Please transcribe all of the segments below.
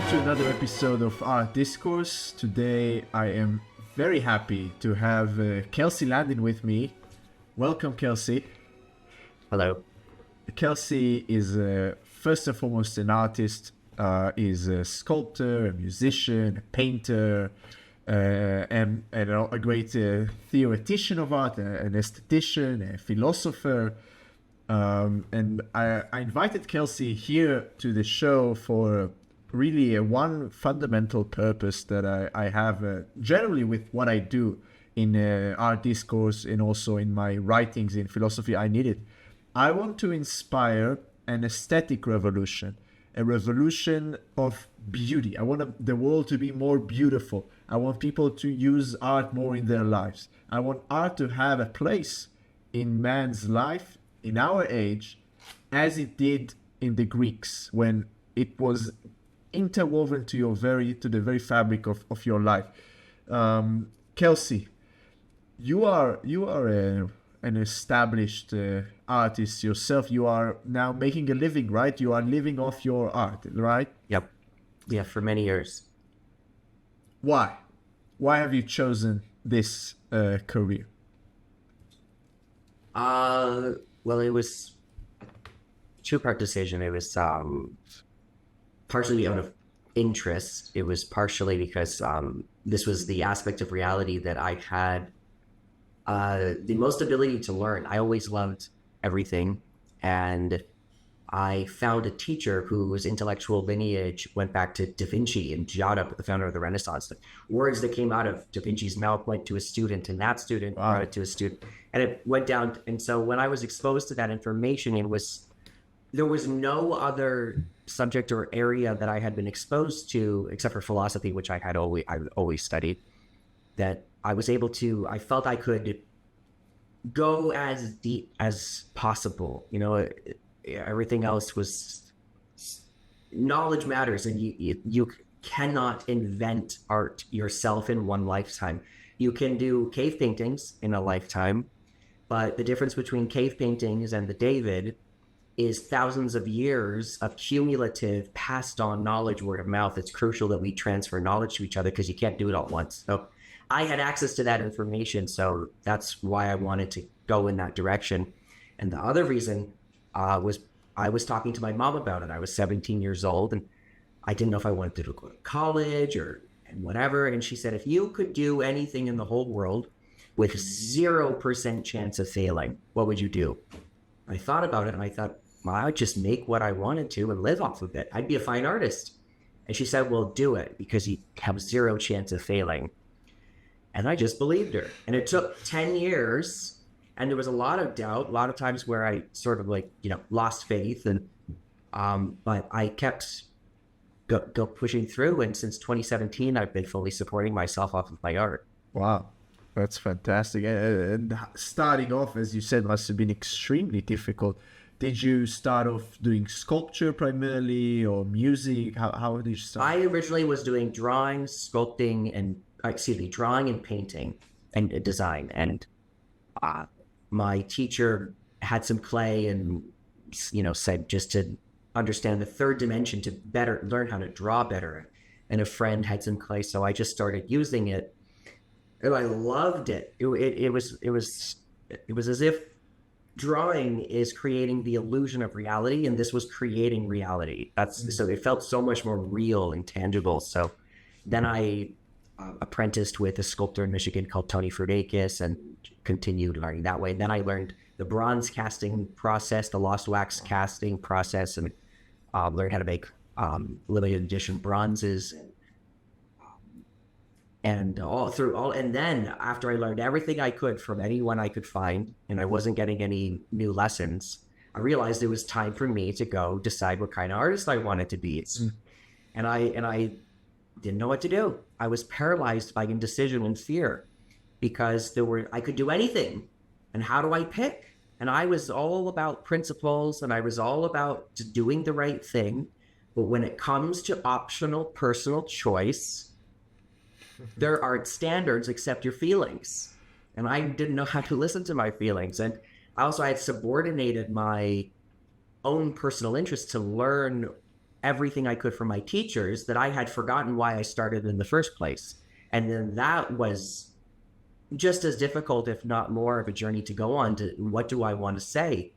to another episode of Art Discourse. Today I am very happy to have Kelsy Landin with me. Welcome, Kelsy. Hello. Kelsy is first and foremost an artist, is a sculptor, a musician, a painter, and a great theoretician of art, an aesthetician, a philosopher. And I invited Kelsy here to the show for really one fundamental purpose that I have generally with what I do in art discourse and also in my writings in philosophy. I need it. I want to inspire an aesthetic revolution, a revolution of beauty. I want the world to be more beautiful. I want people to use art more in their lives. I want art to have a place in man's life in our age, as it did in the Greeks, when it was interwoven to the very fabric of your life. Kelsy, you are an established artist yourself. You are now making a living, right? You are living off your art, right? Yep. Yeah, for many years. Why have you chosen this career? Well, it was a two-part decision. It was partially out of interest. It was partially because this was the aspect of reality that I had the most ability to learn. I always loved everything, and I found a teacher whose intellectual lineage went back to Da Vinci and Giotto, the founder of the Renaissance. The words that came out of Da Vinci's mouth went to a student, and that student brought it to a student, and it went down. And so when I was exposed to that information, there was no other subject or area that I had been exposed to, except for philosophy, which I always studied, that I was able to, I felt I could go as deep as possible. You know, everything else was, knowledge matters, and you cannot invent art yourself in one lifetime. You can do cave paintings in a lifetime, but the difference between cave paintings and the David is thousands of years of cumulative passed on knowledge, word of mouth. It's crucial that we transfer knowledge to each other because you can't do it all at once. So I had access to that information, so that's why I wanted to go in that direction. And the other reason was I was talking to my mom about it. I was 17 years old, and I didn't know if I wanted to go to college and whatever. And she said, if you could do anything in the whole world with 0% chance of failing, what would you do? I thought about it, and I thought, well, I would just make what I wanted to and live off of it. I'd be a fine artist. And she said, well, do it because you have 0 chance of failing. And I just believed her. And it took 10 years. And there was a lot of doubt, a lot of times where I sort of lost faith. And but I kept go pushing through. And since 2017, I've been fully supporting myself off of my art. Wow, that's fantastic. And starting off, as you said, must have been extremely difficult. Did you start off doing sculpture primarily or music? How did you start? I originally was doing drawing and painting and design. And my teacher had some clay and, said just to understand the third dimension to better learn how to draw better. And a friend had some clay, so I just started using it. And I loved it. It was as if drawing is creating the illusion of reality, and this was creating reality. So it felt so much more real and tangible. So then I apprenticed with a sculptor in Michigan called Tony Frudakis and continued learning that way. And then I learned the bronze casting process, the lost wax casting process, and learned how to make limited edition bronzes. And then after I learned everything I could from anyone I could find, and I wasn't getting any new lessons, I realized it was time for me to go decide what kind of artist I wanted to be. And I didn't know what to do. I was paralyzed by indecision and fear because I could do anything. And how do I pick? And I was all about principles, and I was all about doing the right thing. But when it comes to optional personal choice, there aren't standards except your feelings. And I didn't know how to listen to my feelings. And I had subordinated my own personal interests to learn everything I could from my teachers that I had forgotten why I started in the first place. And then that was just as difficult, if not more, of a journey to go on to what do I want to say?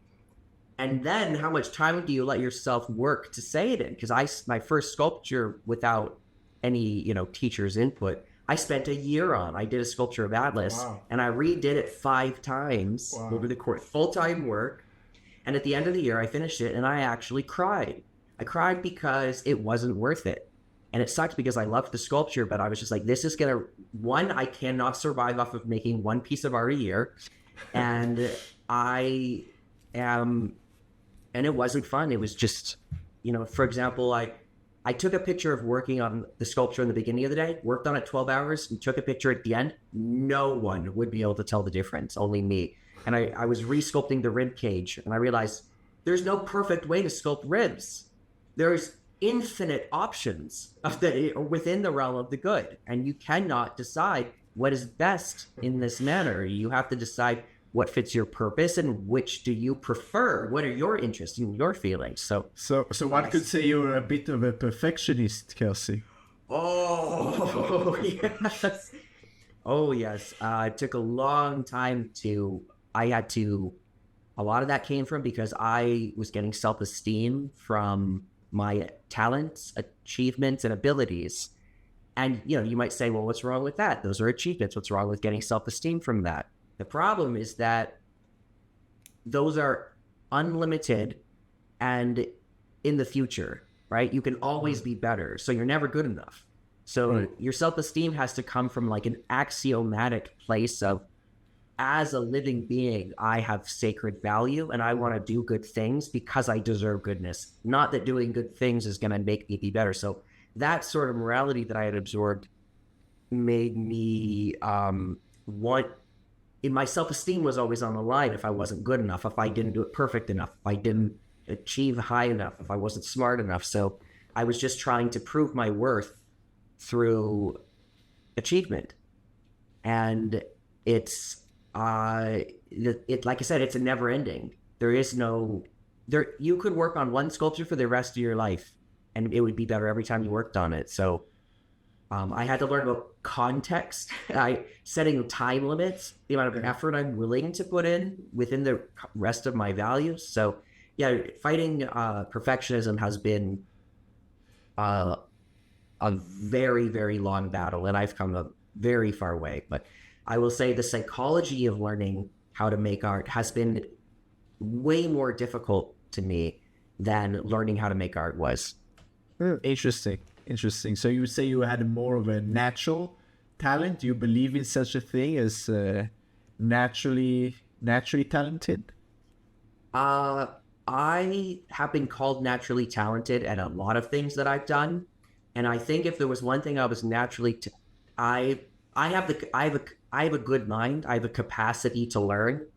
And then how much time do you let yourself work to say it in? Because my first sculpture without any, teacher's input, I spent a year on. I did a sculpture of Atlas, Wow. and I redid it 5 times Wow. over the course, full-time work. And at the end of the year, I finished it, and I actually cried. I cried because it wasn't worth it. And it sucked because I loved the sculpture, but I was just like, this is going to, one, I cannot survive off of making one piece of art a year. And I am, and it wasn't fun. It was just, for example, I took a picture of working on the sculpture in the beginning of the day, worked on it 12 hours, and took a picture at the end. No one would be able to tell the difference, only me. And I was re-sculpting the rib cage, and I realized there's no perfect way to sculpt ribs. There's infinite options within the realm of the good, and you cannot decide what is best in this manner. You have to decide what fits your purpose and which do you prefer. What are your interests and your feelings? So one could say you're a bit of a perfectionist, Kelsy. Oh, yes. Oh, yes. It took a long time a lot of that came from because I was getting self-esteem from my talents, achievements, and abilities. And, you might say, well, what's wrong with that? Those are achievements. What's wrong with getting self-esteem from that? The problem is that those are unlimited and in the future, right? You can always be better. So you're never good enough. So your self-esteem has to come from like an axiomatic place of, as a living being, I have sacred value and I want to do good things because I deserve goodness. Not that doing good things is going to make me be better. So that sort of morality that I had absorbed made me my self-esteem was always on the line if I wasn't good enough, if I didn't do it perfect enough, if I didn't achieve high enough, if I wasn't smart enough. So I was just trying to prove my worth through achievement. And it's like I said, it's a never ending. You could work on one sculpture for the rest of your life and it would be better every time you worked on it. So I had to learn about context, setting time limits, the amount of effort I'm willing to put in within the rest of my values. So yeah, fighting perfectionism has been a very, very long battle, and I've come a very far way. But I will say the psychology of learning how to make art has been way more difficult to me than learning how to make art was. Interesting. So you would say you had more of a natural talent? Do you believe in such a thing as naturally talented? I have been called naturally talented at a lot of things that I've done, and I think if there was one thing I was naturally, I have a good mind. I have a capacity to learn,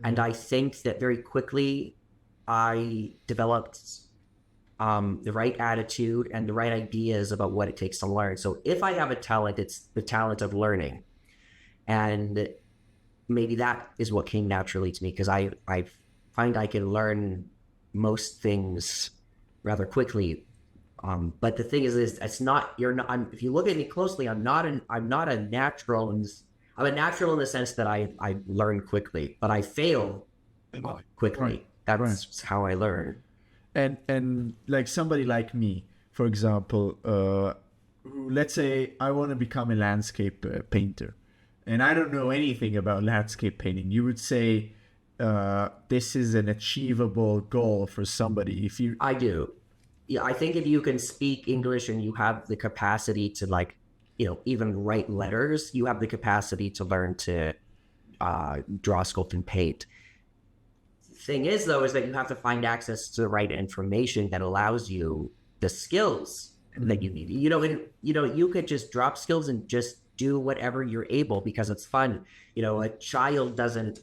and I think that very quickly I developed the right attitude and the right ideas about what it takes to learn. So if I have a talent, it's the talent of learning. And maybe that is what came naturally to me, because I find I can learn most things rather quickly. But the thing is it's not, if you look at me closely, I'm not a natural. I'm a natural in the sense that I learn quickly, but I fail quickly. That's how I learn. And like somebody like me, for example, let's say I want to become a landscape painter, and I don't know anything about landscape painting. You would say this is an achievable goal for somebody. I do. Yeah, I think if you can speak English and you have the capacity to even write letters, you have the capacity to learn to draw, sculpt, and paint. Thing is, though, is that you have to find access to the right information that allows you the skills that you need. You could just drop skills and just do whatever you're able because it's fun. A child doesn't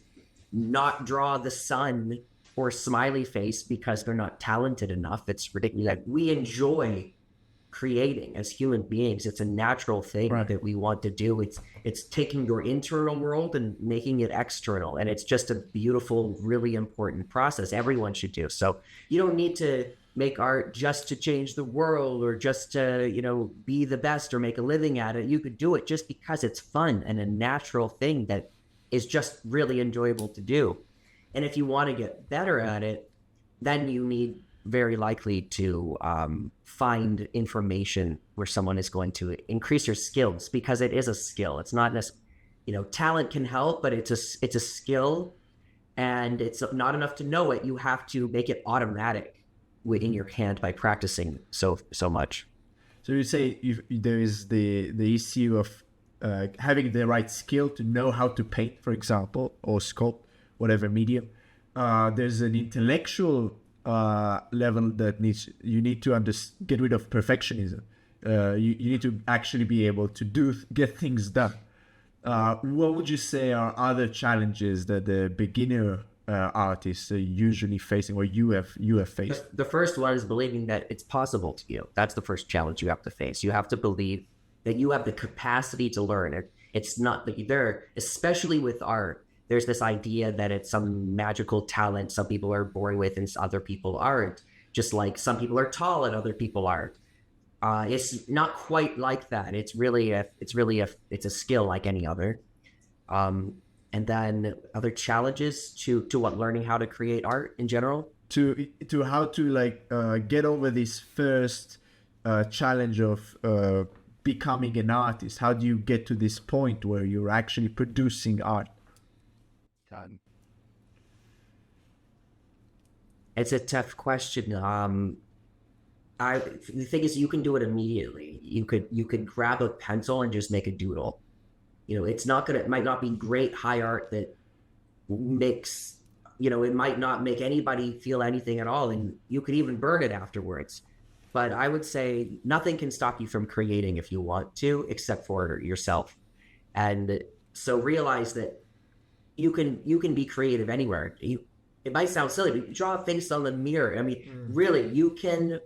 not draw the sun or smiley face because they're not talented enough. It's ridiculous. We enjoy creating as human beings. It's a natural thing that we want to do. It's taking your internal world and making it external, and it's just a beautiful, really important process everyone should do. So you don't need to make art just to change the world or just to, be the best or make a living at it. You could do it just because it's fun and a natural thing that is just really enjoyable to do. And if you want to get better at it, then you need very likely to find information where someone is going to increase your skills, because it is a skill. It's not necessarily, talent can help, but it's a skill, and it's not enough to know it. You have to make it automatic in your hand by practicing so much. So you say there is the issue of having the right skill to know how to paint, for example, or sculpt, whatever medium. There's an intellectual level that you need to get rid of perfectionism. You need to actually be able to get things done. What would you say are other challenges that the beginner artists are usually facing, or you have faced? The first one is believing that it's possible to you. That's the first challenge you have to face. You have to believe that you have the capacity to learn. It's not that there, especially with art, there's this idea that it's some magical talent some people are born with and other people aren't. Just like some people are tall and other people aren't. It's not quite like that. It's a skill like any other. And then other challenges to what, learning how to create art in general. To how to get over this first challenge of becoming an artist. How do you get to this point where you're actually producing art? It's a tough question. The thing is, you can do it immediately. You could grab a pencil and just make a doodle. It might not be great high art that makes, it might not make anybody feel anything at all, and you could even burn it afterwards. But I would say nothing can stop you from creating if you want to, except for yourself. And so realize that you can be creative anywhere. It might sound silly, but you draw a face on the mirror. I mean, really, you can,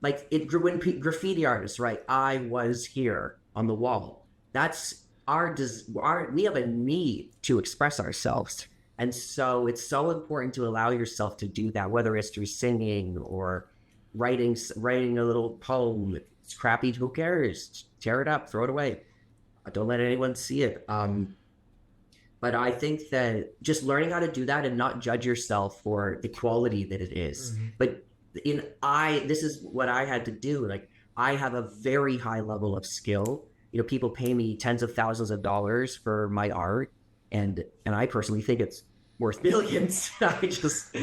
when graffiti artists, right? I was here on the wall. That's we have a need to express ourselves. And so it's so important to allow yourself to do that, whether it's through singing or writing a little poem. If it's crappy, who cares? Tear it up, throw it away. Don't let anyone see it. But I think that just learning how to do that and not judge yourself for the quality that it is. Mm-hmm. But this is what I had to do. I have a very high level of skill. People pay me tens of thousands of dollars for my art, and I personally think it's worth millions. I just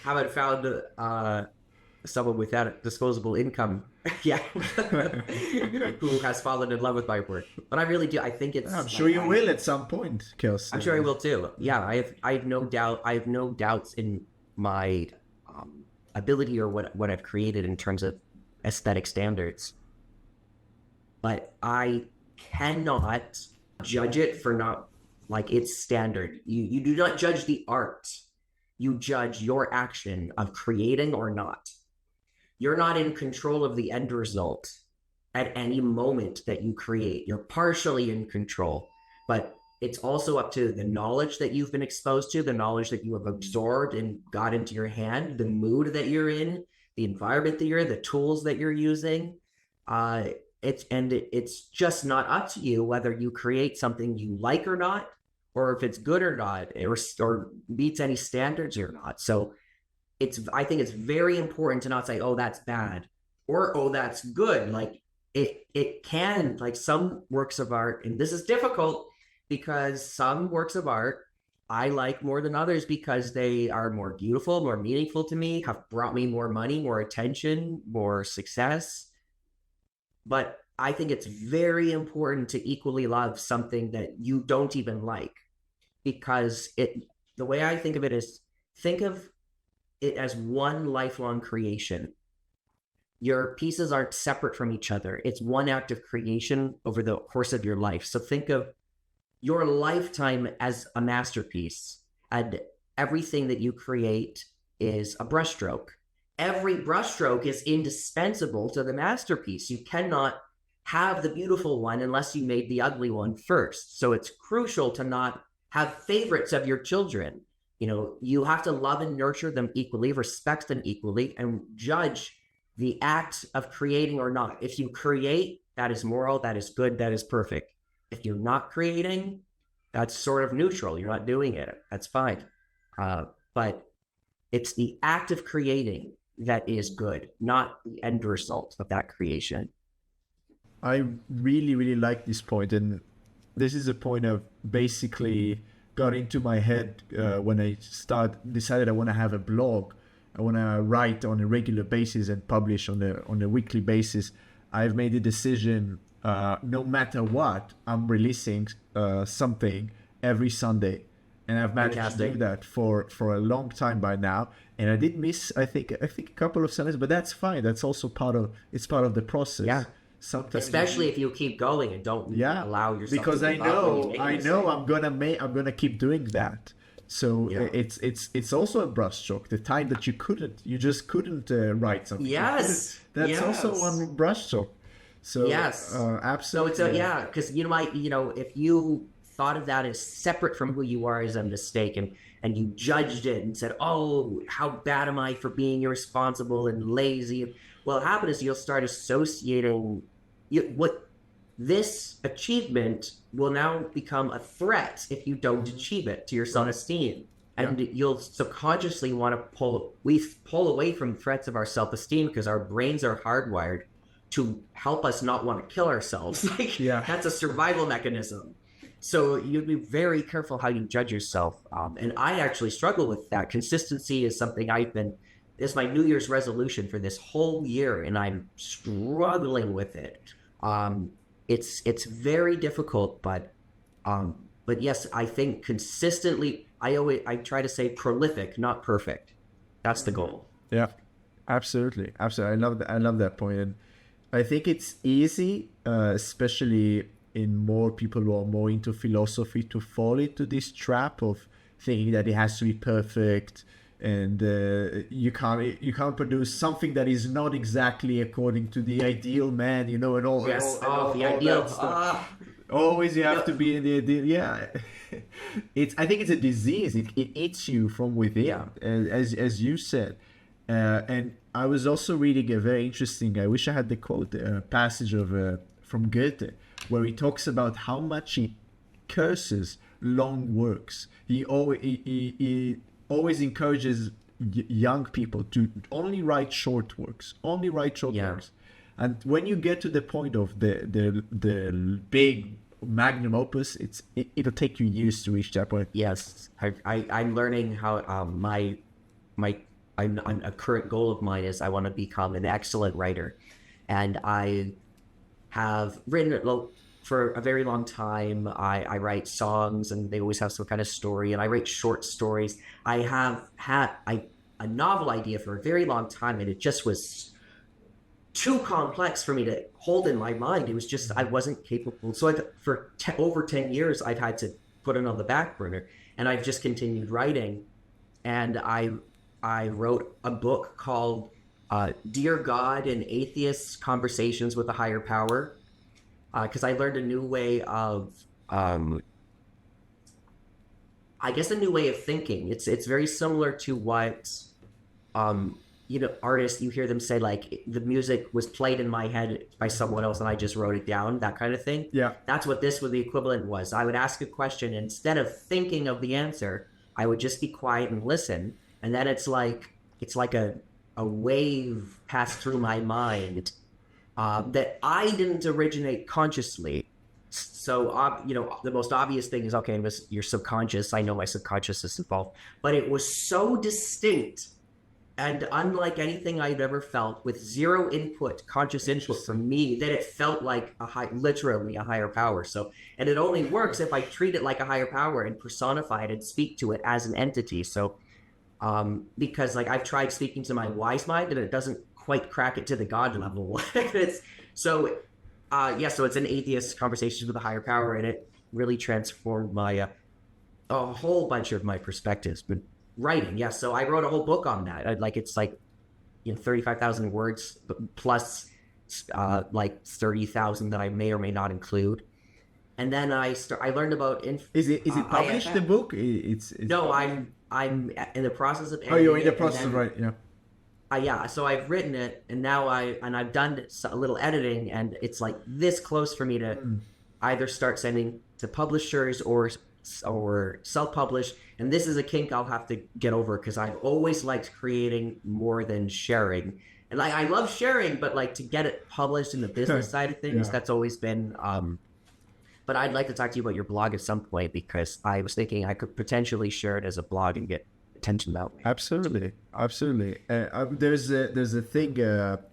haven't found someone with that disposable income yet who has fallen in love with my work. But I really do. I think it's. I'm sure you will at some point, Kelsy. I'm sure I will too. Yeah, I have no doubt. I have no doubts in my ability or what I've created in terms of aesthetic standards. But I cannot judge it for not its standard. You do not judge the art. You judge your action of creating or not. You're not in control of the end result at any moment that you create. You're partially in control, but it's also up to the knowledge that you've been exposed to, the knowledge that you have absorbed and got into your hand, the mood that you're in, the environment that you're in, the tools that you're using. It's just not up to you whether you create something you like or not, or if it's good or not, or meets any standards or not. So I think it's very important to not say, oh, that's bad, or, oh, that's good. It can, some works of art, and this is difficult because some works of art I like more than others because they are more beautiful, more meaningful to me, have brought me more money, more attention, more success. But I think it's very important to equally love something that you don't even like, because the way I think of it is, think of it as one lifelong creation. Your pieces aren't separate from each other. It's one act of creation over the course of your life. So think of your lifetime as a masterpiece, and everything that you create is a brushstroke. Every brushstroke is indispensable to the masterpiece. You cannot have the beautiful one unless you made the ugly one first. So it's crucial to not have favorites of your children. You have to love and nurture them equally, respect them equally, and judge the act of creating or not. If you create, that is moral, that is good, that is perfect. If you're not creating, that's sort of neutral. You're not doing it. That's fine. But it's the act of creating that is good, not the end result of that creation. I really, really like this point, and this is a point of basically got into my head when I decided I want to have a blog. I want to write on a regular basis and publish on a weekly basis. I've made a decision. No matter what, I'm releasing something every Sunday, and I've managed to do that for a long time by now. And I did miss, I think a couple of Sundays, but that's fine. That's also part of the process. Yeah. Sometimes, especially if you keep going and don't allow yourself. Because I know I'm gonna keep doing that. So it's also a brushstroke. The time that you just couldn't write something. Yes, that's also one brushstroke. So absolutely. So it's because if you thought of that as separate from who you are as a mistake, and you judged it and said, oh, how bad am I for being irresponsible and lazy? Well, what happens is you'll start associating what this achievement will now become a threat if you don't achieve it to your self-esteem. And you'll subconsciously want to pull away from threats of our self-esteem because our brains are hardwired to help us not want to kill ourselves. That's a survival mechanism. So you'd be very careful how you judge yourself. And I actually struggle with that. Consistency is something it's my New Year's resolution for this whole year, and I'm struggling with it. It's very difficult, but yes, I think consistently, I try to say prolific, not perfect. That's the goal. Yeah, absolutely. I love that point. And I think it's easy, especially in more people who are more into philosophy, to fall into this trap of thinking that it has to be perfect. And you can't produce something that is not exactly according to the ideal man, and all. The ideal stuff. Always you have to be in the ideal. Yeah, I think it's a disease. It eats you from within, as you said. And I was also reading a very interesting. I wish I had the quote passage from Goethe, where he talks about how much he curses long works. He always encourages young people to only write short works. And when you get to the point of the big magnum opus, it'll take you years to reach that point. Yes, I'm learning how a current goal of mine is I want to become an excellent writer, and I have written for a very long time. I write songs, and they always have some kind of story, and I write short stories. I have had a novel idea for a very long time, and it just was too complex for me to hold in my mind. It was just, I wasn't capable. So for over 10 years, I've had to put it on the back burner, and I've just continued writing. And I wrote a book called Dear God and Atheist Conversations with a Higher Power, because I learned a new way of, a new way of thinking. It's very similar to what, artists, you hear them say, like, the music was played in my head by someone else and I just wrote it down, that kind of thing. Yeah. That's what the equivalent was. I would ask a question, and instead of thinking of the answer, I would just be quiet and listen. And then it's like a wave passed through my mind that I didn't originate consciously. So, the most obvious thing is, okay, it was your subconscious. I know my subconscious is involved, but it was so distinct and unlike anything I'd ever felt, with zero conscious input from me, that it felt like literally a higher power. So, and it only works if I treat it like a higher power and personify it and speak to it as an entity. So, because like I've tried speaking to my wise mind and it doesn't quite crack it to the God level. So it's an atheist conversations with a higher power, and it really transformed my a whole bunch of my perspectives. But writing, so I wrote a whole book on that. It's 35,000 words plus 30,000 that I may or may not include. And then I learned about is it published, the book? It's no, I'm in the process of editing Oh, you're in the it, and process, then right? Yeah. yeah, so I've written it, and now I've done a little editing, and it's like this close for me to either start sending to publishers or self-publish. And this is a kink I'll have to get over because I've always liked creating more than sharing. And I love sharing, but like to get it published in the business side of things, Yeah. that's always been. But I'd like to talk to you about your blog at some point because I was thinking I could potentially share it as a blog and get attention that way. Absolutely, absolutely. There's a thing,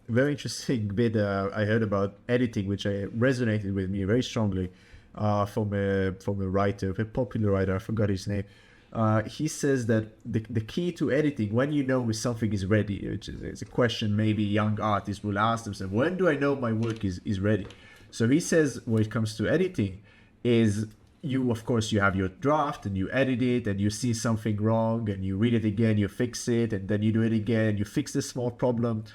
very interesting bit I heard about editing, which resonated with me very strongly, from a writer, a popular writer. I forgot his name. He says that the key to editing, when you know if something is ready, which is it's a question maybe young artists will ask themselves, when do I know my work is ready? So he says when it comes to editing, is you, of course, you have your draft and you edit it and you see something wrong and you read it again, you fix it, and then you do it again, you fix the small problem.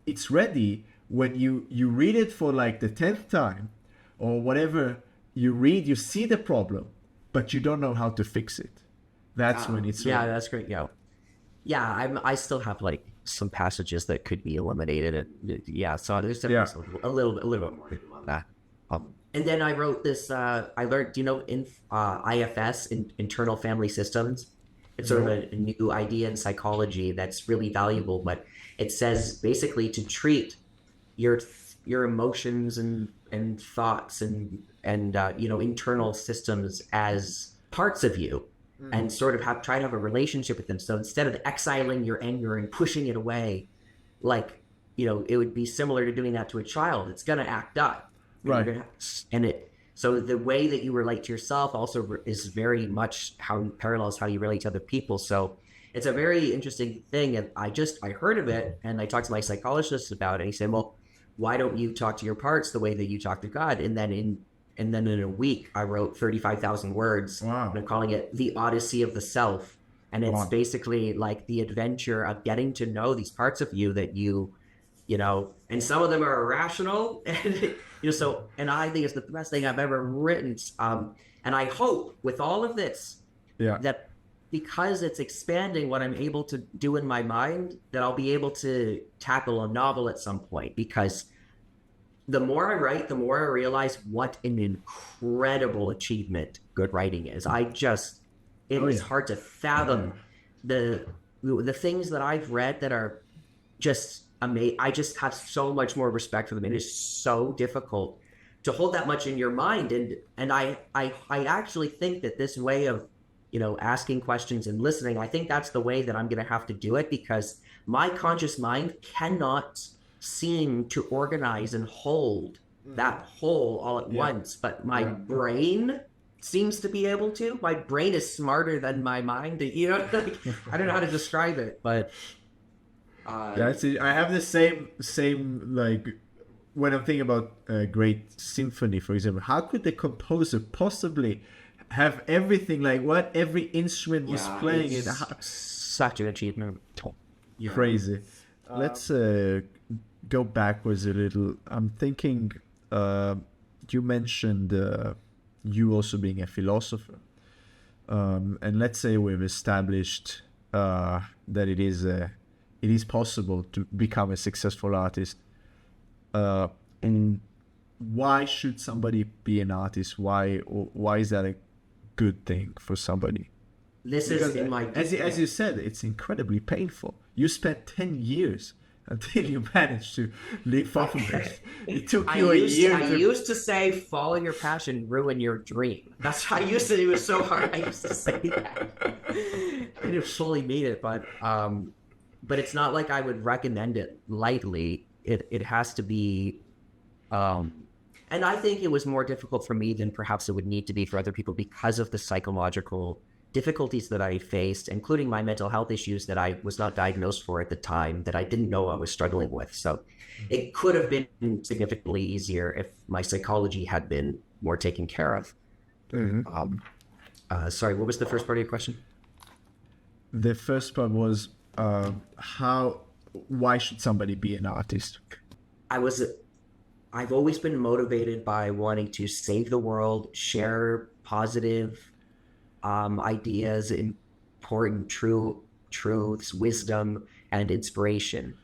It's ready when you read it for like the 10th time or whatever. You read, you see the problem, but you don't know how to fix it. That's when it's yeah, ready. that's great. Yeah, I still have like some passages that could be eliminated. And yeah, so there's definitely a little bit more on that. And then I wrote this. I learned, in IFS, internal family systems. It's sort of a new idea in psychology that's really valuable. But it says basically to treat your emotions and thoughts and internal systems as parts of you, and sort of try to have a relationship with them. So instead of exiling your anger and pushing it away, like it would be similar to doing that to a child. It's gonna act up. Right. So the way that you relate to yourself also is very much how parallels how you relate to other people. So it's a very interesting thing. And I heard of it and I talked to my psychologist about it. And he said, well, why don't you talk to your parts the way that you talk to God? And then in a week, I wrote 35,000 words. Wow. And I'm calling it The Odyssey of the Self. And it's basically like the adventure of getting to know these parts of you that and some of them are irrational. And I think it's the best thing I've ever written. And I hope with all of this, that because it's expanding what I'm able to do in my mind, that I'll be able to tackle a novel at some point. Because the more I write, the more I realize what an incredible achievement good writing is. It's hard to fathom the things that I've read that are just amazing. I just have so much more respect for them. It is so difficult to hold that much in your mind. And I actually think that this way of, asking questions and listening, I think that's the way that I'm going to have to do it, because my conscious mind cannot seem to organize and hold that whole all at once. But my brain seems to be able to. My brain is smarter than my mind. I don't know how to describe it, but that's it. I have the same like when I'm thinking about a great symphony, for example. How could the composer possibly have everything, like what every instrument was playing? Such an achievement. Crazy. Let's go backwards a little. I'm thinking you mentioned you also being a philosopher, and let's say we've established that it is possible to become a successful artist. And why should somebody be an artist? Why is that a good thing for somebody? This is in my as you said, it's incredibly painful. You spent 10 years until you managed to live off of it. It took you a year. I used to say, follow your passion, ruin your dream. That's how I used to. It was so hard. I used to say that. I didn't fully mean it, but it's not like I would recommend it lightly. It has to be. And I think it was more difficult for me than perhaps it would need to be for other people because of the psychological difficulties that I faced, including my mental health issues that I was not diagnosed for at the time, that I didn't know I was struggling with. So it could have been significantly easier if my psychology had been more taken care of. Sorry, what was the first part of your question? The first part was why should somebody be an artist? I've always been motivated by wanting to save the world, share positive ideas, and pouring truths, wisdom, and inspiration.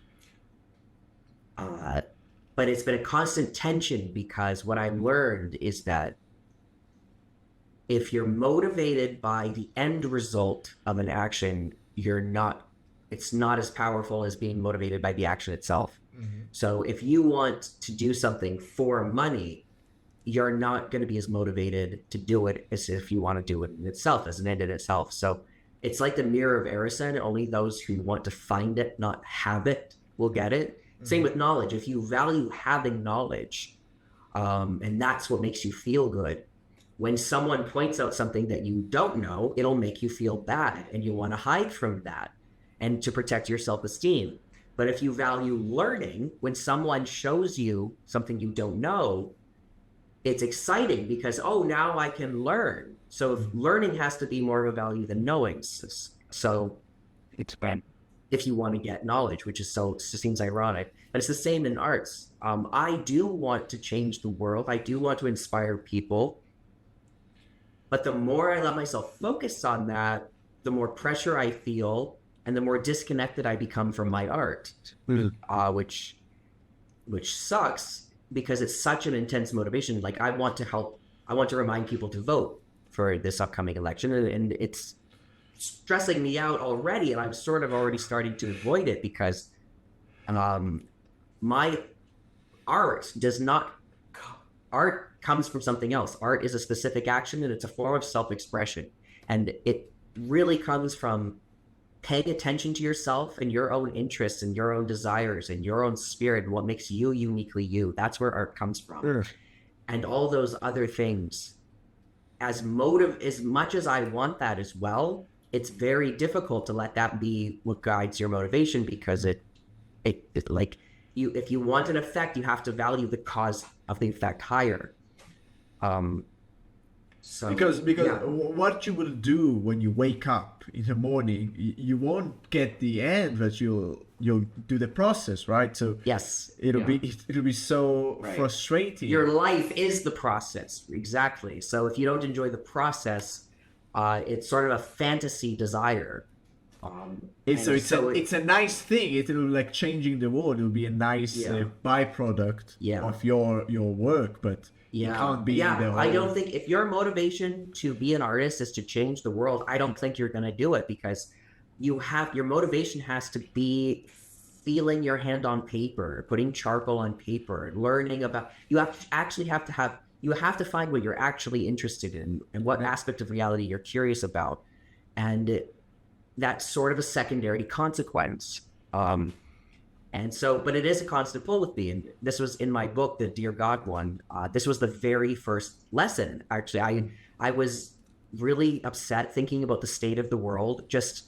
But it's been a constant tension because what I learned is that if you're motivated by the end result of an action, it's not as powerful as being motivated by the action itself. Mm-hmm. So if you want to do something for money, you're not going to be as motivated to do it as if you want to do it in itself, as an end in itself. So it's like the mirror of Emerson. Only those who want to find it, not have it, will get it. Mm-hmm. Same with knowledge. If you value having knowledge, and that's what makes you feel good, when someone points out something that you don't know, it'll make you feel bad, and you want to hide from that and to protect your self-esteem. But if you value learning, when someone shows you something you don't know, it's exciting because, oh, now I can learn. So if learning has to be more of a value than knowing. So it's bad if you want to get knowledge, which is it seems ironic. But it's the same in arts. I do want to change the world. I do want to inspire people. But the more I let myself focus on that, the more pressure I feel and the more disconnected I become from my art, which sucks because it's such an intense motivation. Like I want to remind people to vote for this upcoming election, and it's stressing me out already. And I'm sort of already starting to avoid it because my art comes from something else. Art is a specific action and it's a form of self-expression. And it really comes from paying attention to yourself and your own interests and your own desires and your own spirit and what makes you uniquely you. That's where art comes from. Sure. And all those other things, as much as I want that as well, it's very difficult to let that be what guides your motivation because it like if you want an effect, you have to value the cause of the effect higher. Because what you will do when you wake up in the morning, you won't get the end, but you'll do the process, right? So yes, it'll be so frustrating. Your life is the process, exactly. So if you don't enjoy the process, it's sort of a fantasy desire. It's a nice thing. It'll like changing the world. It'll be a nice byproduct of your work, but it can't be. I don't think if your motivation to be an artist is to change the world, I don't think you're going to do it because your motivation has to be feeling your hand on paper, putting charcoal on paper, learning about. You have to find what you're actually interested in and what aspect of reality you're curious about, and that's sort of a secondary consequence. But it is a constant pull with me. And this was in my book, the Dear God one. This was the very first lesson. Actually, I was really upset thinking about the state of the world, just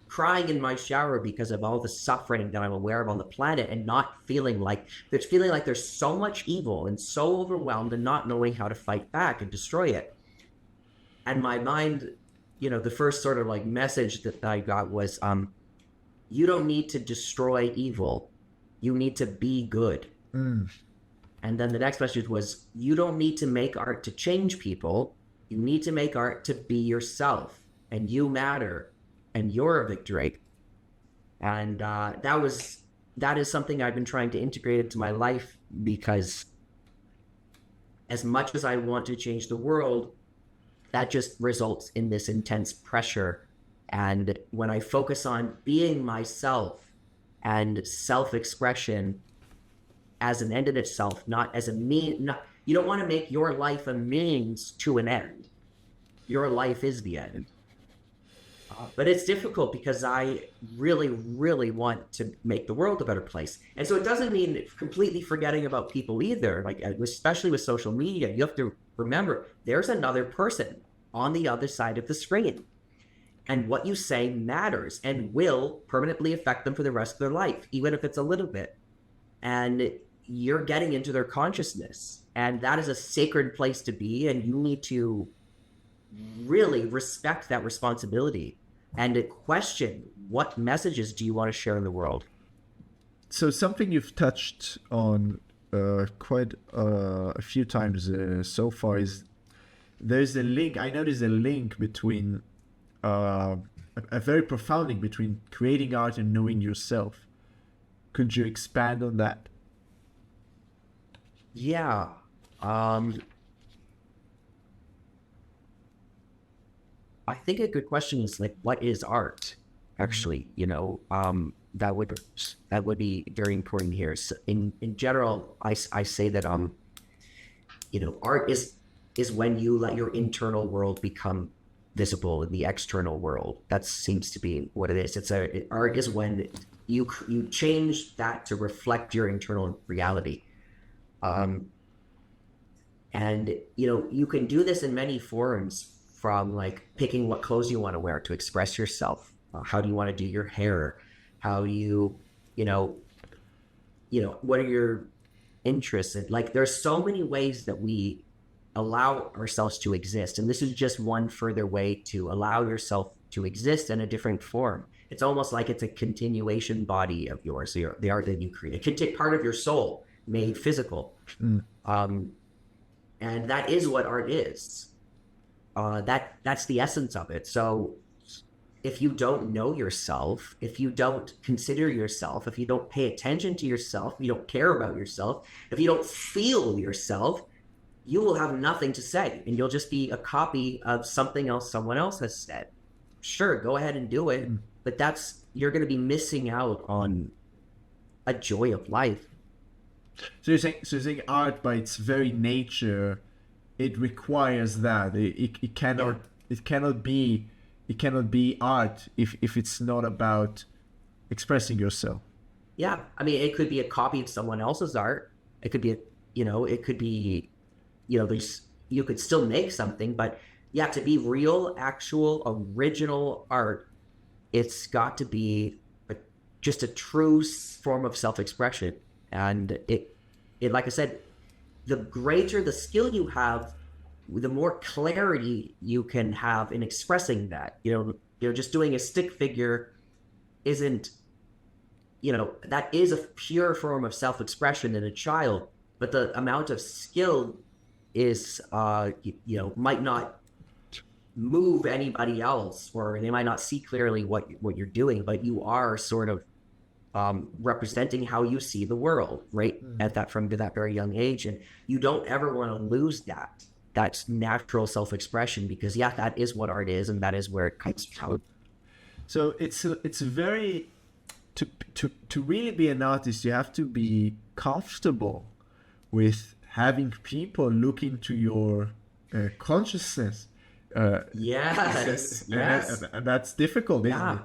crying in my shower because of all the suffering that I'm aware of on the planet and not feeling like there's so much evil and so overwhelmed and not knowing how to fight back and destroy it. And my mind, the first sort of like message that I got was, you don't need to destroy evil. You need to be good. Mm. And then the next message was, you don't need to make art to change people. You need to make art to be yourself. And you matter. And you're a victory. And that is something I've been trying to integrate into my life because as much as I want to change the world, that just results in this intense pressure. And when I focus on being myself and self-expression as an end in itself, not as a mean, you don't want to make your life a means to an end. Your life is the end. But it's difficult because I really, really want to make the world a better place. And so it doesn't mean completely forgetting about people either. Like, especially with social media, you have to remember there's another person on the other side of the screen. And what you say matters and will permanently affect them for the rest of their life, even if it's a little bit. And you're getting into their consciousness. And that is a sacred place to be. And you need to really respect that responsibility and question what messages do you want to share in the world. So something you've touched on quite a few times so far is there's a link. I know there's a link between uh, a very profound link between creating art and knowing yourself. Could you expand on that? Yeah. Um, I think a good question is like, what is art? Actually, that would be very important here. So in general, I say that art is when you let your internal world become visible in the external world. That seems to be what it is. Art is when you change that to reflect your internal reality. Um, and you can do this in many forms, from like picking what clothes you want to wear to express yourself. How do you want to do your hair? How do you know, what are your interests? And like, there's so many ways that we allow ourselves to exist. And this is just one further way to allow yourself to exist in a different form. It's almost like it's a continuation body of yours, the art that you create. It can take part of your soul made physical. Um, and that is what art is. That's the essence of it. So if you don't know yourself, if you don't consider yourself, if you don't pay attention to yourself, if you don't care about yourself, if you don't feel yourself, you will have nothing to say, and you'll just be a copy of something else someone else has said. Sure, go ahead and do it, but you're going to be missing out on a joy of life. So you're saying art by its very nature, it requires that it cannot be art if it's not about expressing yourself. Yeah, I mean, it could be a copy of someone else's art. It could be you could still make something, but yeah, to be real, actual, original art, it's got to be just a true form of self-expression. And it, like I said, the greater the skill you have, the more clarity you can have in expressing that. Just doing a stick figure isn't, that is a pure form of self-expression in a child, but the amount of skill is, might not move anybody else, or they might not see clearly what you're doing, but you are sort of representing how you see the world, right? From that very young age. And you don't ever want to lose that. That's natural self-expression, because that is what art is, and that is where it comes from. So it's very, to really be an artist, you have to be comfortable with having people look into your consciousness. Yes. And that's difficult, isn't it?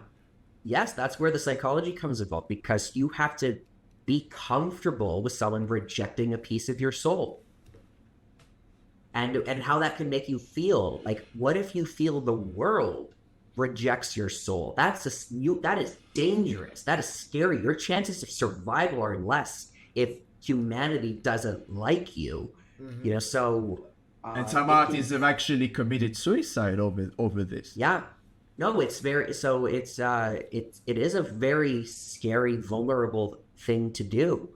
Yes, that's where the psychology comes about, because you have to be comfortable with someone rejecting a piece of your soul. And how that can make you feel. Like, what if you feel the world rejects your soul? That is dangerous. That is scary. Your chances of survival are less if humanity doesn't like you. So and some artists have actually committed suicide over this. Yeah. No, it's very, so it is a very scary, vulnerable thing to do.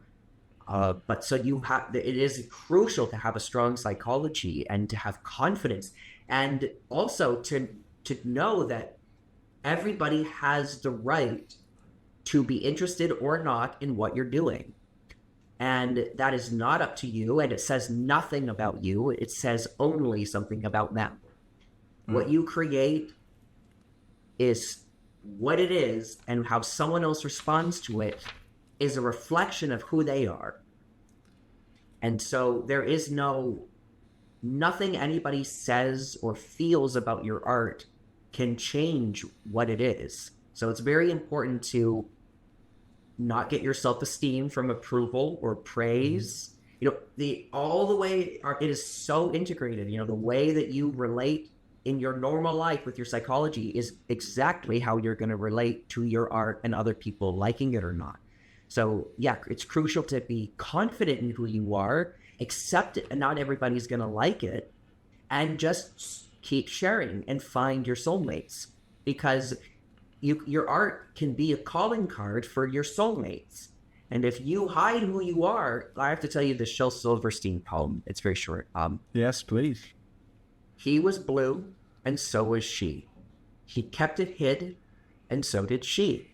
But so it is crucial to have a strong psychology and to have confidence, and also to know that everybody has the right to be interested or not in what you're doing. And that is not up to you, and it says nothing about you. It says only something about them. What you create is what it is, and how someone else responds to it is a reflection of who they are. And so there is nothing anybody says or feels about your art can change what it is. So it's very important to not get your self-esteem from approval or praise. It is so integrated. The way that you relate in your normal life with your psychology is exactly how you're going to relate to your art and other people liking it or not. So it's crucial to be confident in who you are, accept it, and not everybody's going to like it, and just keep sharing and find your soulmates, because your art can be a calling card for your soulmates. And if you hide who you are, I have to tell you the Shel Silverstein poem. It's very short. Yes, please. He was blue, and so was she. He kept it hid, and so did she.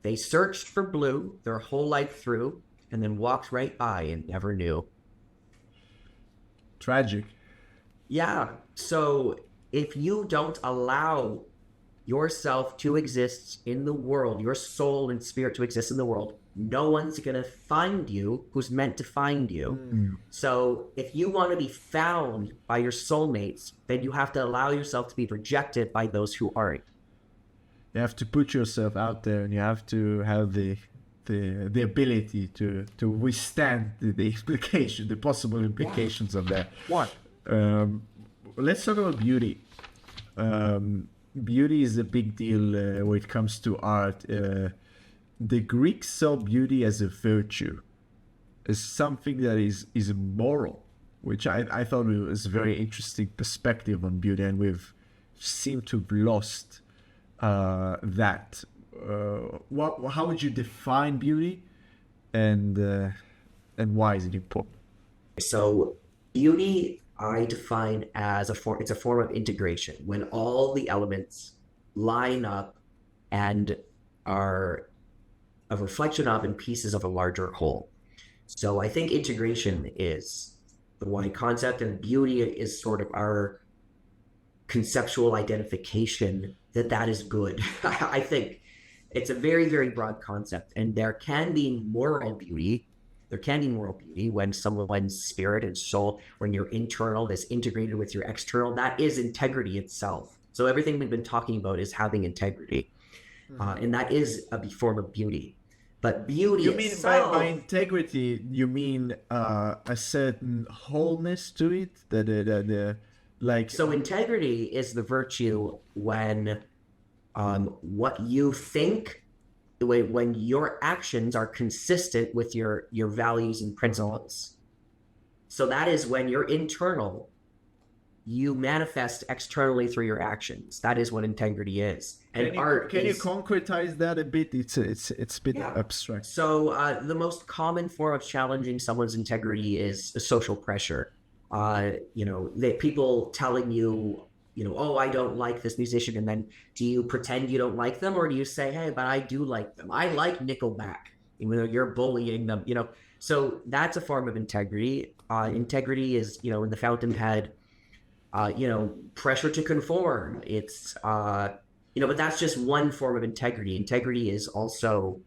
They searched for blue their whole life through, and then walked right by and never knew. Tragic. Yeah, so if you don't allow yourself to exist in the world, your soul and spirit to exist in the world, no one's going to find you who's meant to find you. So if you want to be found by your soulmates, then you have to allow yourself to be rejected by those who aren't. You have to put yourself out there, and you have to have the ability to withstand the possible implications of that. What? Let's talk about beauty. Beauty is a big deal when it comes to art. The Greeks saw beauty as a virtue, as something that is moral, which I thought was a very interesting perspective on beauty, and we've seemed to have lost that. How would you define beauty, and why is it important? So beauty, I define as it's a form of integration, when all the elements line up and are a reflection of and pieces of a larger whole. So I think integration is the one concept, and beauty is sort of our conceptual identification that is good. I think it's a very, very broad concept, and there can be moral beauty. There can be moral beauty when someone's spirit and soul, when your internal is integrated with your external, that is integrity itself. So everything we've been talking about is having integrity, and that is a form of beauty. But beauty You mean itself, by integrity, you mean a certain wholeness to it? Like so integrity is the virtue when what you think, when your actions are consistent with your values and principles. So that is when you're internal, you manifest externally through your actions. That is what integrity is. And can you concretize that a bit? It's a bit abstract. So the most common form of challenging someone's integrity is social pressure. People telling you, oh, I don't like this musician, and then do you pretend you don't like them, or do you say, hey, but I do like them. I like Nickelback, even though you're bullying them. So that's a form of integrity. Integrity is, in the Fountainhead, pressure to conform. It's but that's just one form of integrity. Integrity is also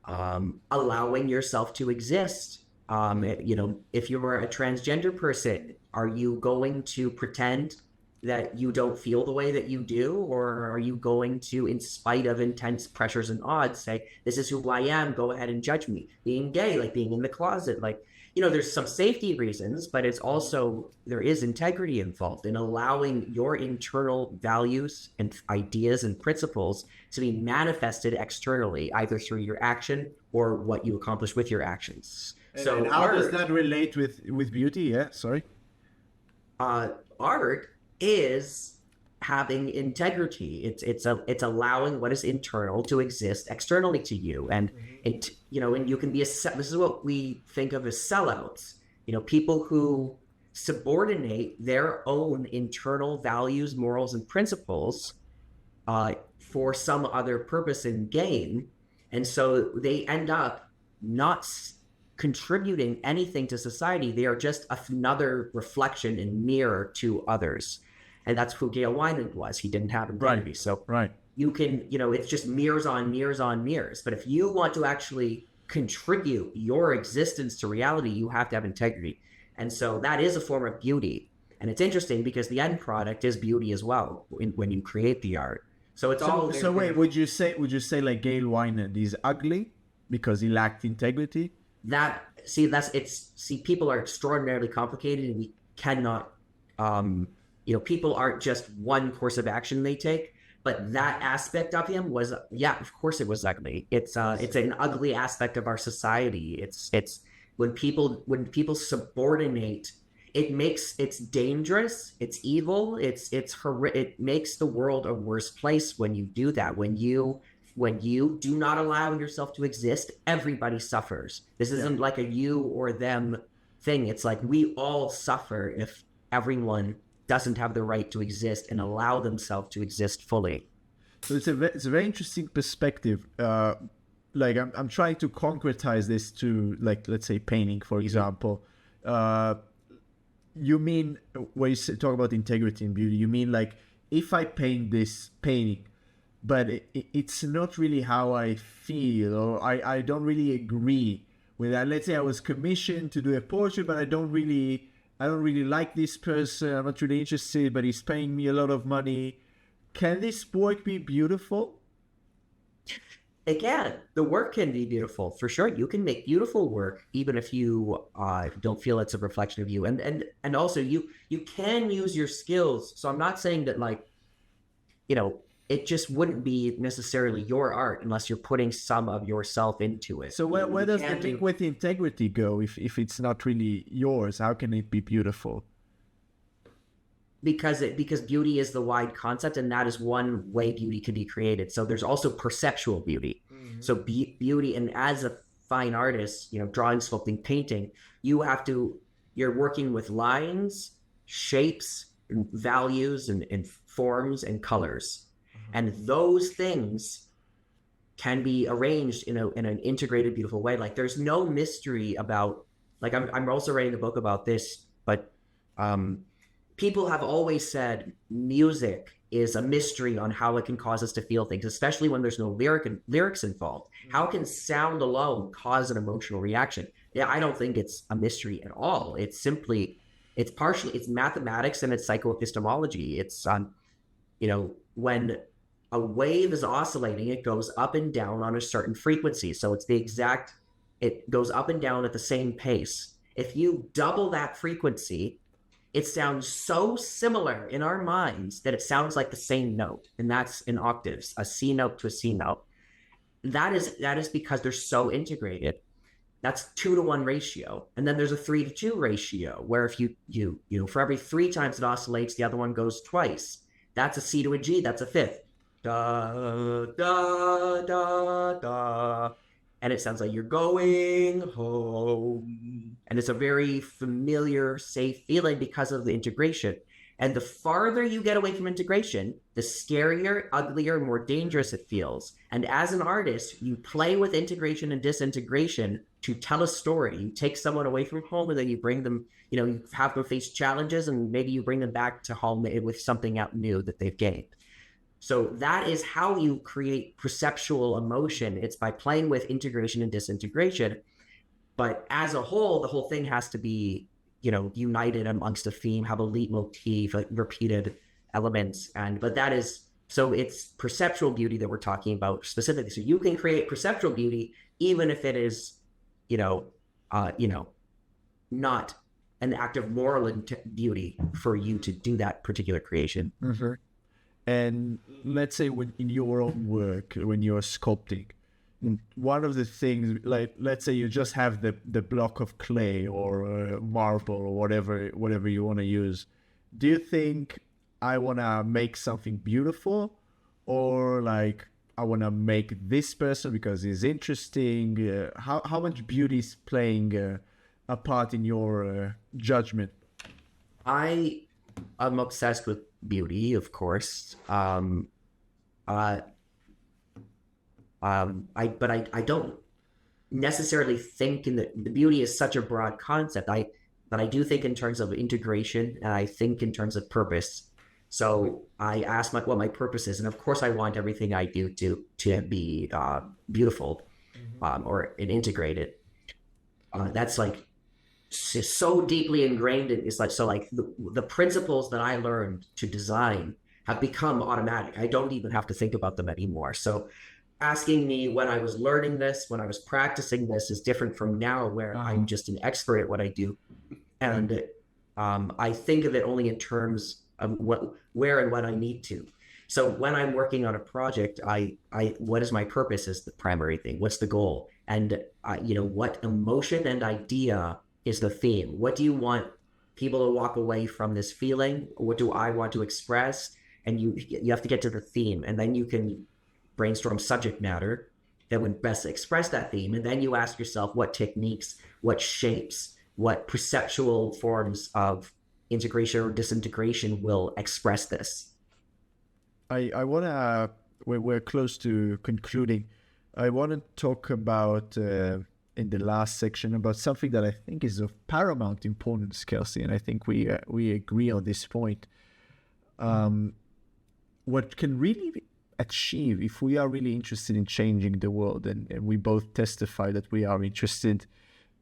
allowing yourself to exist. If you were a transgender person, are you going to pretend that you don't feel the way that you do, or are you going to, in spite of intense pressures and odds, say, this is who I am, go ahead and judge me? Being gay, like being in the closet, there's some safety reasons, but it's also, there is integrity involved in allowing your internal values and ideas and principles to be manifested externally, either through your action or what you accomplish with your actions. So how does that relate with beauty? Yeah, sorry. Art is having integrity. It's allowing what is internal to exist externally to you, and and you can be this is what we think of as sellouts. People who subordinate their own internal values, morals, and principles for some other purpose and gain, and so they end up not contributing anything to society. They are just another reflection and mirror to others. And that's who Gail Wyman was. He didn't have integrity. Right. So right. You can, it's just mirrors on mirrors on mirrors. But if you want to actually contribute your existence to reality, you have to have integrity. And so that is a form of beauty. And it's interesting because the end product is beauty as well when you create the art. So it's all. So wait, would you say like Gail Wyman is ugly because he lacked integrity? People are extraordinarily complicated, and we cannot, people aren't just one course of action they take, but that aspect of him was, of course it was ugly. It's an ugly aspect of our society. It's when people subordinate, it's dangerous, it's evil, it makes the world a worse place when you do that. When you do not allow yourself to exist, everybody suffers. This isn't like a you or them thing. It's like we all suffer if everyone doesn't have the right to exist and allow themselves to exist fully. So it's a very interesting perspective. Like I'm trying to concretize this to, like, let's say painting, for example. You mean when you talk about integrity and beauty, you mean like if I paint this painting, but it's not really how I feel, or I don't really agree with that. Let's say I was commissioned to do a portrait, but I don't really like this person. I'm not really interested, but he's paying me a lot of money. Can this work be beautiful? Again, the work can be beautiful for sure. You can make beautiful work even if you don't feel it's a reflection of you. And also you can use your skills. So I'm not saying that, like, it just wouldn't be necessarily your art unless you're putting some of yourself into it. So where does the link with integrity go if it's not really yours? How can it be beautiful? Because beauty is the wide concept, and that is one way beauty can be created. So there's also perceptual beauty. Mm-hmm. So beauty, and as a fine artist, drawing, sculpting, painting, you're working with lines, shapes, values, and forms and colors. Mm-hmm. And those things can be arranged in an integrated, beautiful way. Like, there's no mystery about, like, I'm also writing a book about this, but people have always said music is a mystery on how it can cause us to feel things, especially when there's no lyrics involved. How can sound alone cause an emotional reaction? Yeah, I don't think it's a mystery at all. It's mathematics and it's psychoepistemology. It's when a wave is oscillating, it goes up and down on a certain frequency. So it goes up and down at the same pace. If you double that frequency, it sounds so similar in our minds that it sounds like the same note, and that's in octaves, a C note to a C note. That is because they're so integrated. That's 2-to-1 ratio, and then there's a 3-to-2 ratio where if you for every 3 times it oscillates, the other one goes twice. That's a C to a G. That's a fifth. Da da da da. And it sounds like you're going home. And it's a very familiar, safe feeling because of the integration. And the farther you get away from integration, the scarier, uglier, more dangerous it feels. And as an artist, you play with integration and disintegration to tell a story. You take someone away from home and then you bring them, you have them face challenges, and maybe you bring them back to home with something out new that they've gained. So that is how you create perceptual emotion. It's by playing with integration and disintegration. But as a whole, the whole thing has to be, united amongst a theme, have a leitmotif, like repeated elements. But it's perceptual beauty that we're talking about specifically. So you can create perceptual beauty even if it is, not an act of moral beauty for you to do that particular creation. Mm-hmm. And let's say in your own work, when you're sculpting, one of the things, like, let's say you just have the block of clay or marble or whatever you want to use. Do you think I want to make something beautiful, or like I want to make this person because he's interesting? How much beauty is playing a part in your judgment? I'm obsessed with beauty, of course. I don't necessarily think the beauty is such a broad concept. But I do think in terms of integration, and I think in terms of purpose. So I ask what my purpose is, and of course I want everything I do to be beautiful, or integrated. That's like so deeply ingrained. It's like, so like the principles that I learned to design have become automatic. I don't even have to think about them anymore. So asking me when I was learning this, when I was practicing this, is different from now, where I'm just an expert at what I do. And I think of it only in terms of where and when I need to. So when I'm working on a project, what is my purpose is the primary thing. What's the goal? And what emotion and idea is the theme? What do you want people to walk away from this feeling? What do I want to express? And you have to get to the theme, and then you can brainstorm subject matter that would best express that theme. And then you ask yourself what techniques, what shapes, what perceptual forms of integration or disintegration will express this. I want to, we're close to concluding. I want to talk about, in the last section, about something that I think is of paramount importance, Kelsey, and I think we agree on this point. What can really achieve, if we are really interested in changing the world, and we both testify that we are interested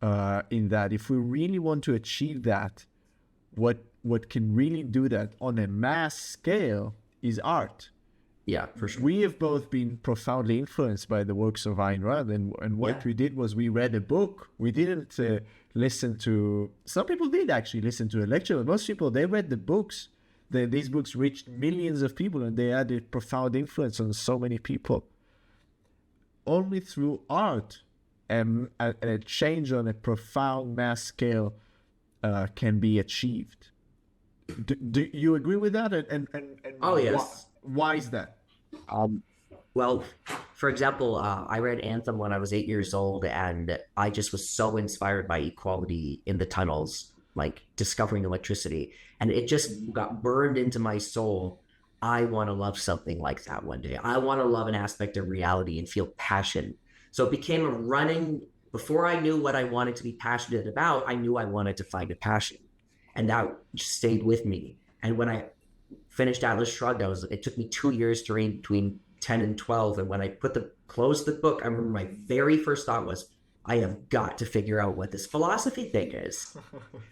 in that, if we really want to achieve that, what can really do that on a mass scale is art. Yeah, for sure. We have both been profoundly influenced by the works of Ayn Rand, and what we did was we read a book. We didn't listen to, some people did actually listen to a lecture, but most people, they read the books. These books reached millions of people, and they had a profound influence on so many people. Only through art and a change on a profound mass scale can be achieved. Do you agree with that? And oh, yes. Why is that? Well, for example, I read Anthem when I was 8 years old, and I just was so inspired by equality in the tunnels, like discovering electricity, and it just got burned into my soul. I want to love something like that one day. I want to love an aspect of reality and feel passion. So it became a running, before I knew what I wanted to be passionate about, I knew I wanted to find a passion, and that just stayed with me. And when I finished Atlas Shrugged, it took me 2 years to read between 10 and 12. And when I closed the book, I remember my very first thought was, I have got to figure out what this philosophy thing is.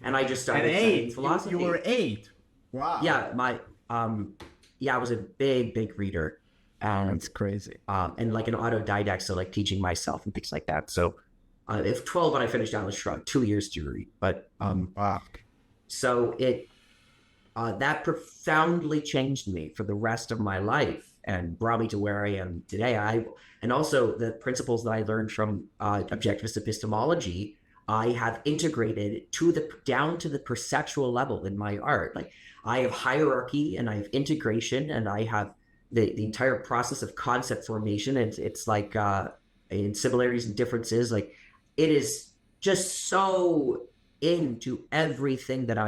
And I just started studying philosophy. You were 8. Wow. Yeah, I was a big reader. That's crazy. And like an autodidact, so like teaching myself and things like that. So if 12 when I finished Atlas Shrugged, 2 years to read. But wow. So that profoundly changed me for the rest of my life and brought me to where I am today. And also the principles that I learned from objectivist epistemology, I have integrated down to the perceptual level in my art. Like I have hierarchy and I have integration and I have the entire process of concept formation. And it's like in similarities and differences, like it is just so into everything that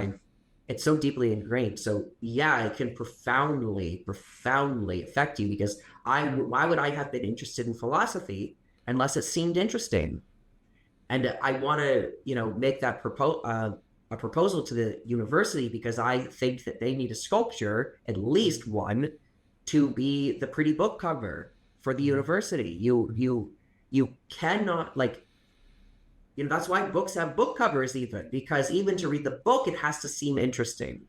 it's so deeply ingrained. So yeah, it can profoundly affect you, because why would I have been interested in philosophy unless it seemed interesting? And I want to, make that a proposal to the university, because I think that they need a sculpture, at least one, to be the pretty book cover for the university. You cannot, like, that's why books have book covers, even, because even to read the book, it has to seem interesting.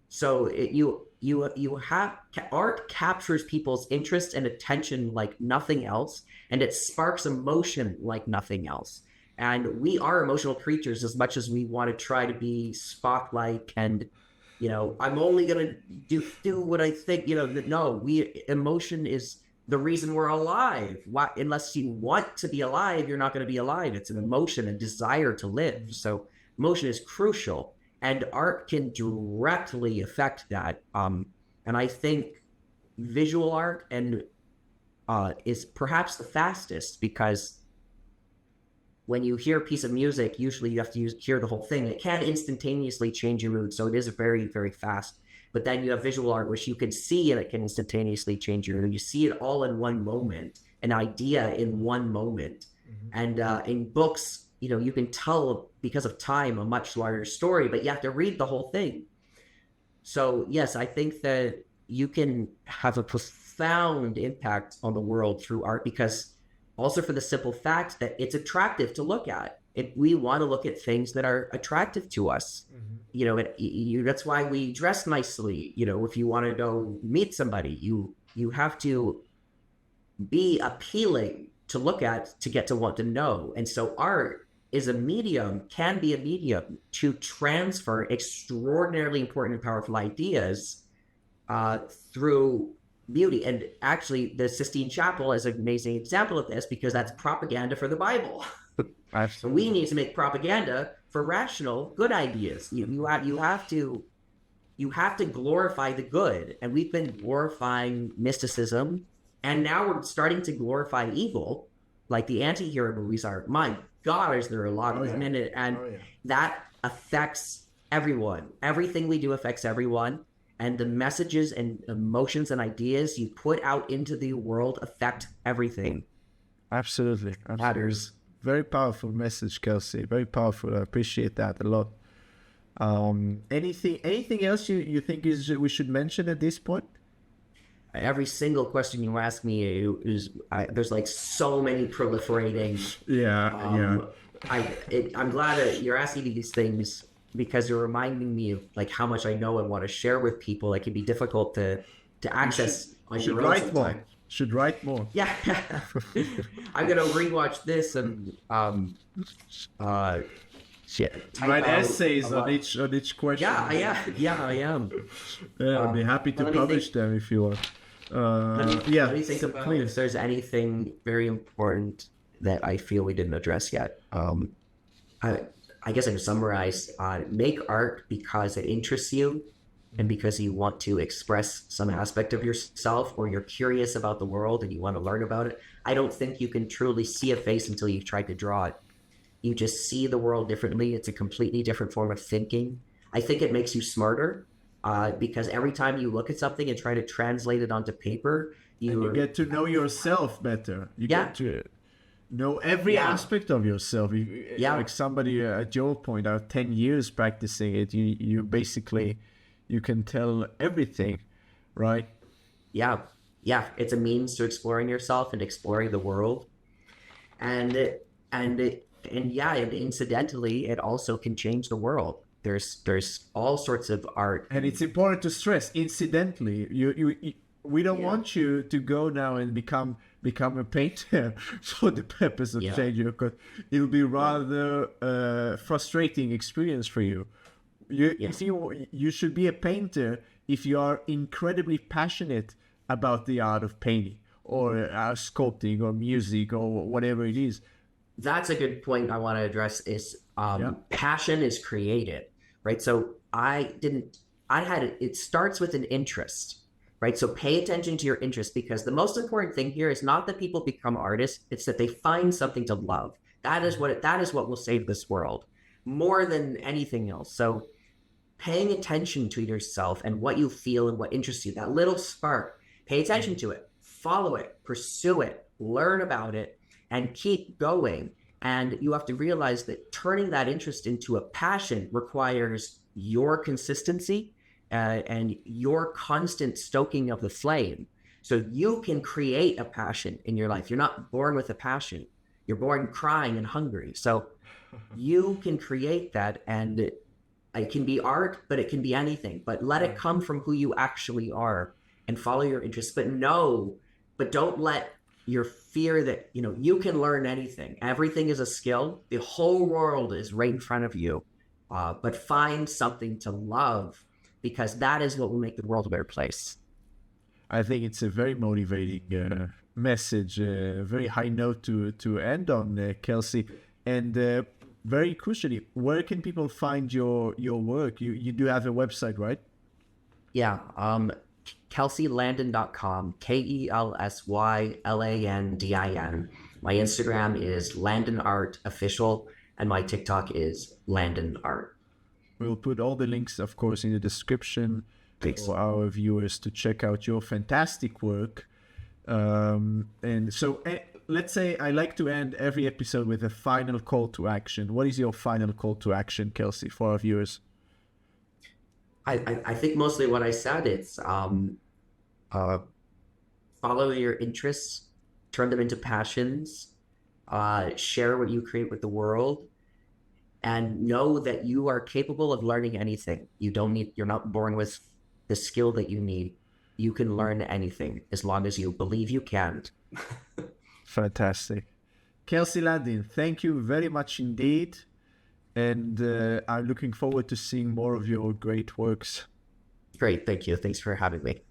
So art captures people's interest and attention like nothing else, and it sparks emotion like nothing else. And we are emotional creatures, as much as we want to try to be Spock-like and, I'm only going to do what I think, no, emotion is the reason we're alive. Why, unless you want to be alive, you're not going to be alive. It's an emotion, a desire to live. So emotion is crucial, and art can directly affect that. And I think visual art is perhaps the fastest, because when you hear a piece of music, usually you have to hear the whole thing. It can instantaneously change your mood, so it is very, very fast. But then you have visual art, which you can see, and it can instantaneously change your mood. You see it all in one moment, an idea in one moment. Mm-hmm. And in books, you can tell, because of time, a much larger story, but you have to read the whole thing. So yes, I think that you can have a profound impact on the world through art, because also for the simple fact that it's attractive to look at. We want to look at things that are attractive to us. Mm-hmm. That's why we dress nicely. If you want to go meet somebody, you have to be appealing to look at, to get to want to know. And so art can be a medium to transfer extraordinarily important and powerful ideas through beauty. And actually, the Sistine Chapel is an amazing example of this, because that's propaganda for the Bible. So we need to make propaganda for rational, good ideas. You have to glorify the good, and we've been glorifying mysticism, and now we're starting to glorify evil, like the anti-hero movies are. My God, is there a lot of them in it, and that affects everyone. Everything we do affects everyone. And the messages and emotions and ideas you put out into the world affect everything. Absolutely. Matters. Very powerful message, Kelsey. Very powerful. I appreciate that a lot. Anything else you think we should mention at this point? Every single question you ask me there's like so many proliferating. I'm glad that you're asking me these things because you're reminding me of like how much I know and want to share with people. It can be difficult to access. Should write more. Should write more. Yeah. I'm gonna rewatch this and write essays on each question. Yeah, I am. Yeah, I'd be happy to publish them if you want. Let me think about if there's anything very important that I feel we didn't address yet. I guess I can summarize: make art because it interests you, and because you want to express some aspect of yourself, or you're curious about the world and you want to learn about it. I don't think you can truly see a face until you've tried to draw it. You just see the world differently. It's a completely different form of thinking. I think it makes you smarter. Because every time you look at something and try to translate it onto paper, you get to know yourself better. You get to know every aspect of yourself. Like somebody at your point, out 10 years practicing it, you basically, you can tell everything, right? Yeah. It's a means to exploring yourself and exploring the world. And incidentally, it also can change the world. There's all sorts of art, and it's important to stress. Incidentally, we don't want you to go now and become a painter for the purpose of changing, because it'll be rather frustrating experience for you. You should be a painter if you are incredibly passionate about the art of painting or sculpting or music or whatever it is. That's a good point I want to address. Is passion is created. Right. So it starts with an interest, right? So pay attention to your interest, because the most important thing here is not that people become artists. It's that they find something to love. That is what will save this world more than anything else. So paying attention to yourself and what you feel and what interests you, that little spark, pay attention to it, follow it, pursue it, learn about it, and keep going. And you have to realize that turning that interest into a passion requires your consistency and your constant stoking of the flame. So you can create a passion in your life. You're not born with a passion. You're born crying and hungry. So you can create that, and it can be art, but it can be anything. But let it come from who you actually are and follow your interests. But don't let your fear that, you can learn anything. Everything is a skill. The whole world is right in front of you. But find something to love, because that is what will make the world a better place. I think it's a very motivating message, a very high note to end on, Kelsey. And very crucially, where can people find your work? You do have a website, right? Yeah. KelseyLandin.com, KelsYLandin. My Instagram is Landin Art Official, and my TikTok is Landin Art. We'll put all the links, of course, in the description for our viewers to check out your fantastic work. And so let's say I like to end every episode with a final call to action. What is your final call to action, Kelsey, for our viewers? I think mostly what I said, it's follow your interests, turn them into passions, share what you create with the world, and know that you are capable of learning anything. You're not born with the skill that you need. You can learn anything as long as you believe you can. Fantastic. Kelsy Landin, thank you very much indeed. And I'm looking forward to seeing more of your great works. Great. Thank you. Thanks for having me.